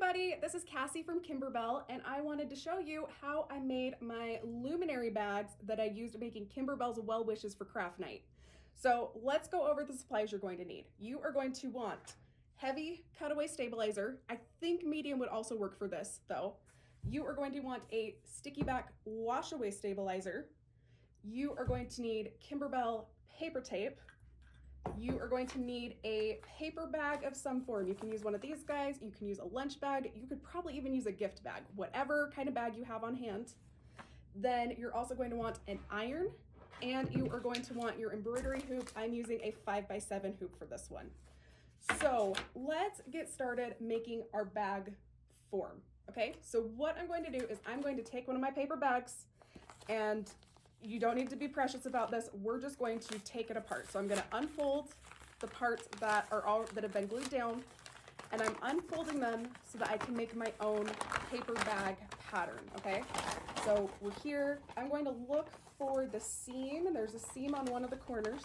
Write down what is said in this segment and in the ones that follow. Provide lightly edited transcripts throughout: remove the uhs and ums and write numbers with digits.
everybody, this is Cassie from Kimberbell, and I wanted to show you how I made my Luminary bags that I used making Kimberbell's well wishes for craft night. So let's go over the supplies you're going to need. You are going to want heavy cutaway stabilizer. I think medium would also work for this though. You are going to want a sticky back wash away stabilizer. You are going to need Kimberbell paper tape. You are going to need a paper bag of some form. You can use one of these guys, you can use a lunch bag, you could probably even use a gift bag, whatever kind of bag you have on hand. Then you're also going to want an iron, and you are going to want your embroidery hoop. I'm using a 5x7 hoop for this one. So let's get started making our bag form, okay? So what I'm going to do is I'm going to take one of my paper bags, and you don't need to be precious about this. We're just going to take it apart. So I'm going to unfold the parts that have been glued down, and I'm unfolding them so that I can make my own paper bag pattern, okay? So we're here. I'm going to look for the seam. There's a seam on one of the corners,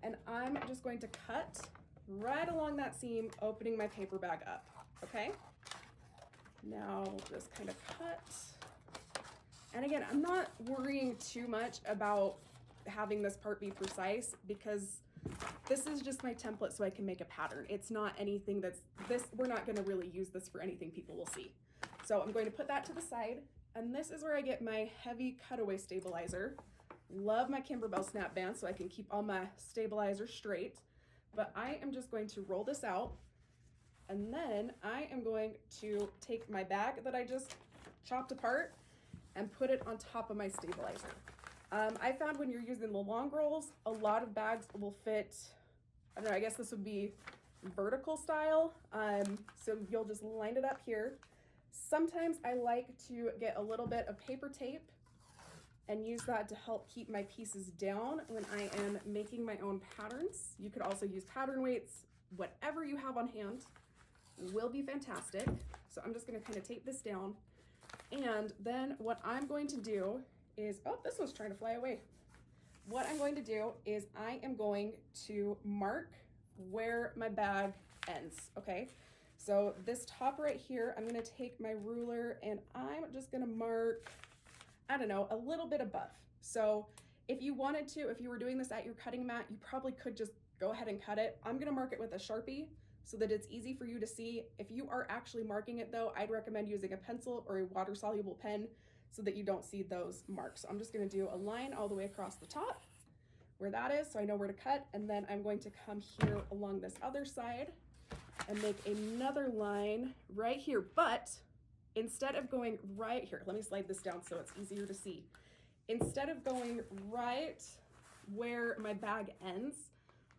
and I'm just going to cut right along that seam, opening my paper bag up, okay? Now just kind of cut. And again, I'm not worrying too much about having this part be precise because this is just my template so I can make a pattern. It's not anything we're not gonna really use this for anything people will see. So I'm going to put that to the side, and this is where I get my heavy cutaway stabilizer. Love my Kimberbell snap band so I can keep all my stabilizers straight, but I am just going to roll this out, and then I am going to take my bag that I just chopped apart and put it on top of my stabilizer. I found when you're using the long rolls, a lot of bags will fit, I don't know, I guess this would be vertical style. So you'll just line it up here. Sometimes I like to get a little bit of paper tape and use that to help keep my pieces down when I am making my own patterns. You could also use pattern weights. Whatever you have on hand will be fantastic. So I'm just gonna kind of tape this down. And then what I'm going to do is, oh, this one's trying to fly away. What I'm going to do is I am going to mark where my bag ends, okay? So this top right here, I'm gonna take my ruler and I'm just gonna mark, I don't know, a little bit above. So if you wanted to, if you were doing this at your cutting mat, you probably could just go ahead and cut it. I'm gonna mark it with a Sharpie so that it's easy for you to see. If you are actually marking it though, I'd recommend using a pencil or a water-soluble pen so that you don't see those marks. So I'm just gonna do a line all the way across the top where that is, so I know where to cut, and then I'm going to come here along this other side and make another line right here. But instead of going right here, let me slide this down so it's easier to see. Instead of going right where my bag ends,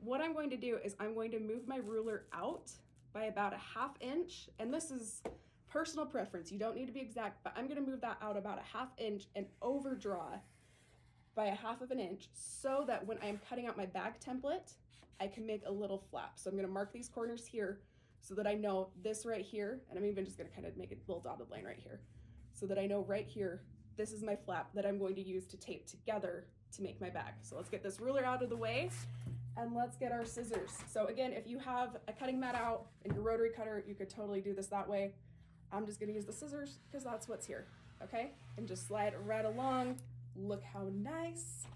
what I'm going to do is I'm going to move my ruler out by about a 1/2 inch, and this is personal preference. You don't need to be exact, but I'm going to move that out about a 1/2 inch and overdraw by a 1/2 inch so that when I'm cutting out my bag template, I can make a little flap. So I'm going to mark these corners here so that I know this right here, and I'm even just going to kind of make a little dotted line right here so that I know right here, this is my flap that I'm going to use to tape together to make my bag. So let's get this ruler out of the way. And let's get our scissors. So again, if you have a cutting mat out and your rotary cutter, you could totally do this that way. I'm just gonna use the scissors because that's what's here, okay? And just slide it right along. Look how nice.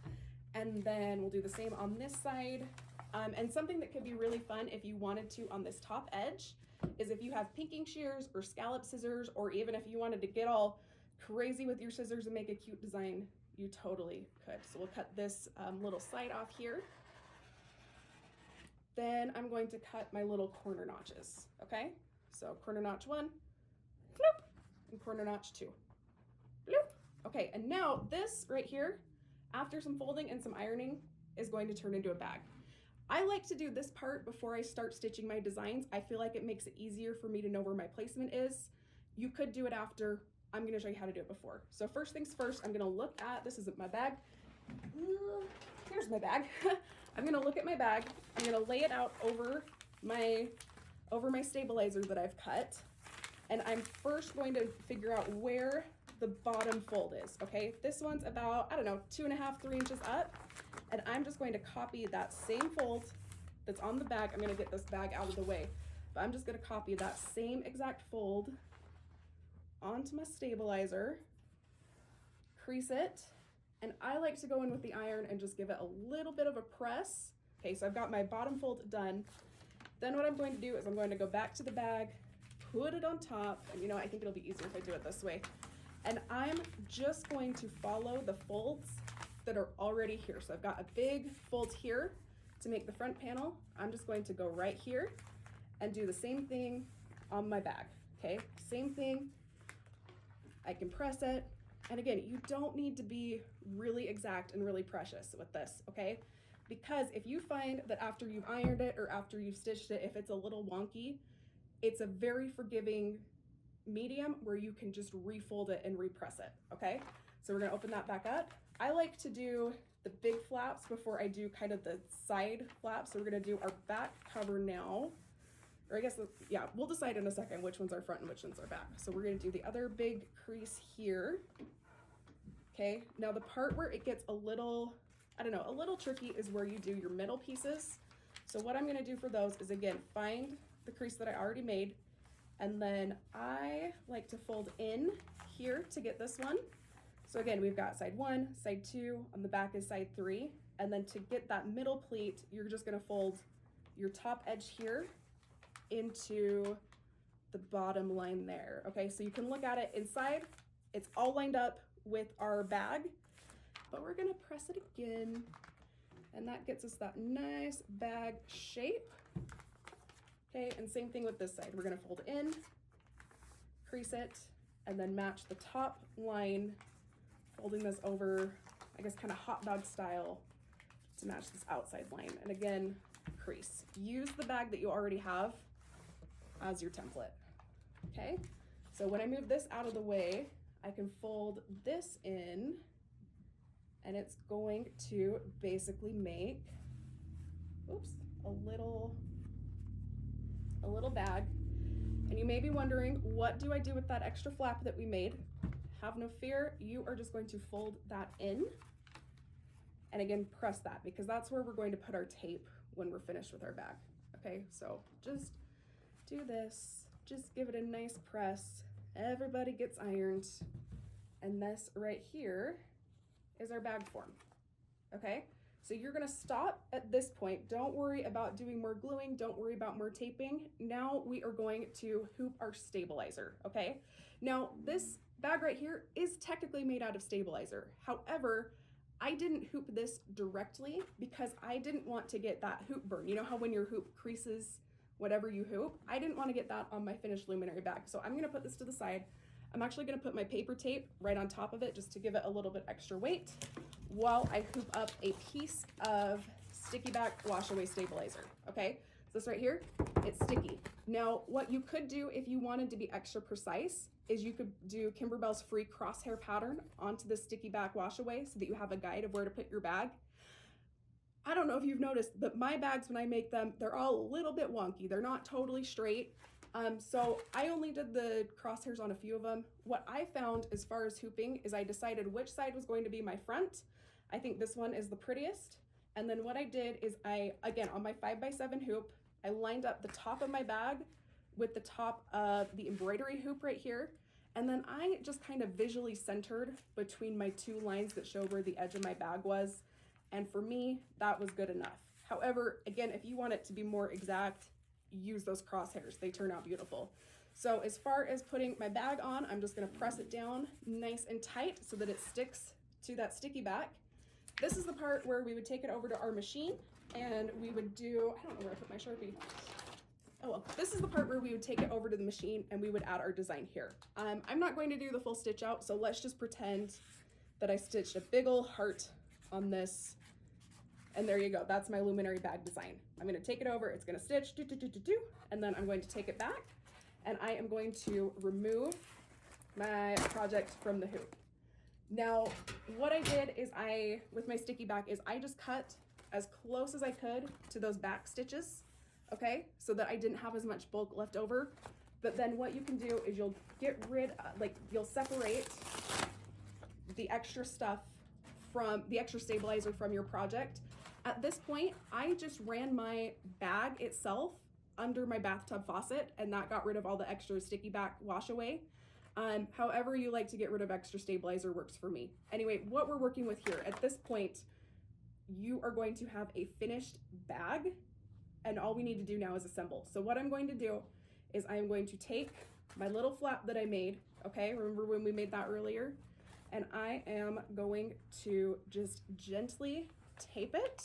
And then we'll do the same on this side. And something that could be really fun if you wanted to on this top edge is if you have pinking shears or scallop scissors, or even if you wanted to get all crazy with your scissors and make a cute design, you totally could. So we'll cut this little side off here. Then I'm going to cut my little corner notches, okay? So corner notch 1, bloop, and corner notch 2, bloop. Okay, and now this right here, after some folding and some ironing, is going to turn into a bag. I like to do this part before I start stitching my designs. I feel like it makes it easier for me to know where my placement is. You could do it after. I'm gonna show you how to do it before. So first things first, I'm gonna look at, this isn't my bag. Here's my bag. I'm gonna look at my bag. I'm gonna lay it out over my stabilizer that I've cut. And I'm first going to figure out where the bottom fold is, okay? This one's about, I don't know, 2.5, 3 inches up. And I'm just going to copy that same fold that's on the bag. I'm gonna get this bag out of the way. but I'm just gonna copy that same exact fold onto my stabilizer, crease it, and I like to go in with the iron and just give it a little bit of a press. Okay, so I've got my bottom fold done. Then what I'm going to do is I'm going to go back to the bag, put it on top, and you know, I think it'll be easier if I do it this way. And I'm just going to follow the folds that are already here. So I've got a big fold here to make the front panel. I'm just going to go right here and do the same thing on my bag, okay? Same thing, I can press it. And again, you don't need to be really exact and really precious with this, okay? Because if you find that after you've ironed it or after you've stitched it, if it's a little wonky, it's a very forgiving medium where you can just refold it and repress it, okay? So we're gonna open that back up. I like to do the big flaps before I do kind of the side flaps. So we're gonna do our back cover now. Or I guess, yeah, we'll decide in a second which one's our front and which one's our back. So we're gonna do the other big crease here. Okay, now the part where it gets a little, I don't know, a little tricky is where you do your middle pieces. So what I'm gonna do for those is, again, find the crease that I already made, and then I like to fold in here to get this one. So again, we've got side 1, side 2, on the back is side 3, and then to get that middle pleat, you're just gonna fold your top edge here into the bottom line there. Okay, so you can look at it inside, it's all lined up with our bag, but we're gonna press it again, and that gets us that nice bag shape. Okay, and same thing with this side. We're gonna fold in, crease it, and then match the top line, folding this over, I guess kind of hot dog style, to match this outside line. And again, crease. Use the bag that you already have as your template. Okay, so when I move this out of the way, I can fold this in, and it's going to basically make, oops, a little bag. And you may be wondering, what do I do with that extra flap that we made? Have no fear, you are just going to fold that in, and again, press that, because that's where we're going to put our tape when we're finished with our bag. Okay, so just do this, just give it a nice press. Everybody gets ironed, and this right here is our bag form. Okay, so you're gonna stop at this point. Don't worry about doing more gluing, don't worry about more taping. Now we are going to hoop our stabilizer, okay? Now this bag right here is technically made out of stabilizer. However, I didn't hoop this directly because I didn't want to get that hoop burn. You know how when your hoop creases whatever you hoop? I didn't want to get that on my finished Luminary bag. So I'm gonna put this to the side. I'm actually gonna put my paper tape right on top of it just to give it a little bit extra weight while I hoop up a piece of sticky back wash away stabilizer, okay? So this right here, it's sticky. Now, what you could do if you wanted to be extra precise is you could do Kimberbell's free crosshair pattern onto the sticky back wash away so that you have a guide of where to put your bag. I don't know if you've noticed, but my bags, when I make them, they're all a little bit wonky. They're not totally straight. So I only did the crosshairs on a few of them. What I found as far as hooping is I decided which side was going to be my front. I think this one is the prettiest. And then what I did is again, on my 5x7 hoop, I lined up the top of my bag with the top of the embroidery hoop right here. And then I just kind of visually centered between my two lines that show where the edge of my bag was. And for me, that was good enough. However, again, if you want it to be more exact, use those crosshairs. They turn out beautiful. So as far as putting my bag on, I'm just gonna press it down nice and tight so that it sticks to that sticky back. This is the part where we would take it over to our machine and we would do, I don't know where I put my Sharpie. Oh well, this is the part where we would take it over to the machine and we would add our design here. I'm not going to do the full stitch out, so let's just pretend that I stitched a big ol' heart on this. And there you go, that's my Luminary bag design. I'm gonna take it over, it's gonna stitch, and then I'm going to take it back, and I am going to remove my project from the hoop. Now, what I did is with my sticky back, is I just cut as close as I could to those back stitches, okay? So that I didn't have as much bulk left over. But then what you can do is you'll get rid, you'll separate the extra stuff from, the extra stabilizer from your project. At this point, I just ran my bag itself under my bathtub faucet, and that got rid of all the extra sticky back wash away. However you like to get rid of extra stabilizer works for me. Anyway, what we're working with here, at this point, you are going to have a finished bag, and all we need to do now is assemble. So what I'm going to do is I'm going to take my little flap that I made, okay? Remember when we made that earlier? And I am going to just gently tape it.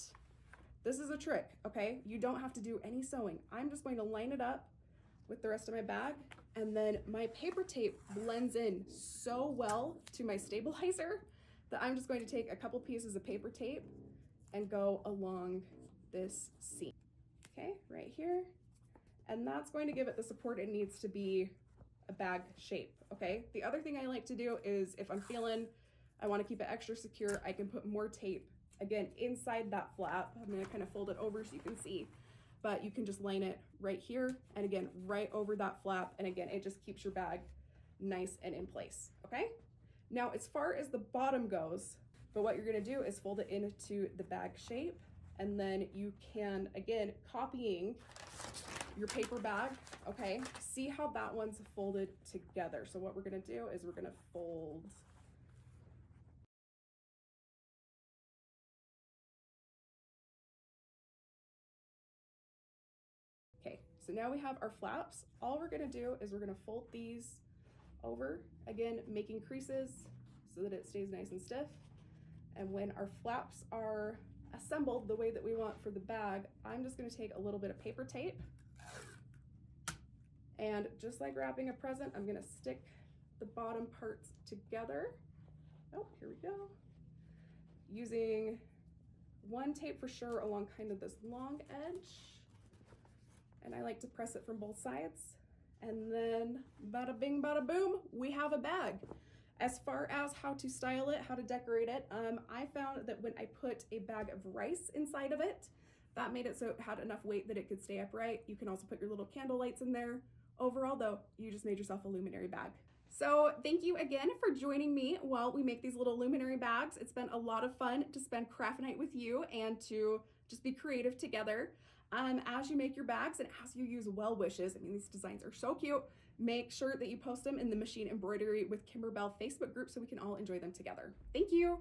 This is a trick, okay? You don't have to do any sewing. I'm just going to line it up with the rest of my bag, and then my paper tape blends in so well to my stabilizer that I'm just going to take a couple pieces of paper tape and go along this seam, okay, right here. And that's going to give it the support it needs to be a bag shape, okay? The other thing I like to do is if I'm feeling I want to keep it extra secure, I can put more tape, again, inside that flap. I'm going to kind of fold it over so you can see, but you can just line it right here, and again, right over that flap, and again, it just keeps your bag nice and in place, okay? Now, as far as the bottom goes, but what you're going to do is fold it into the bag shape, and then you can, again, copying your paper bag, okay? See how that one's folded together. So what we're gonna do is we're gonna fold. Okay, so now we have our flaps. All we're gonna do is we're gonna fold these over, again, making creases so that it stays nice and stiff. And when our flaps are assembled the way that we want for the bag, I'm just gonna take a little bit of paper tape, and just like wrapping a present, I'm gonna stick the bottom parts together. Oh, here we go. Using one tape for sure along kind of this long edge. And I like to press it from both sides. And then bada bing, bada boom, we have a bag. As far as how to style it, how to decorate it, I found that when I put a bag of rice inside of it, that made it so it had enough weight that it could stay upright. You can also put your little candle lights in there. Overall though, you just made yourself a luminary bag. So thank you again for joining me while we make these little luminary bags. It's been a lot of fun to spend craft night with you and to just be creative together. As you make your bags and as you use well wishes, I mean, these designs are so cute. Make sure that you post them in the Machine Embroidery with Kimberbell Facebook group so we can all enjoy them together. Thank you.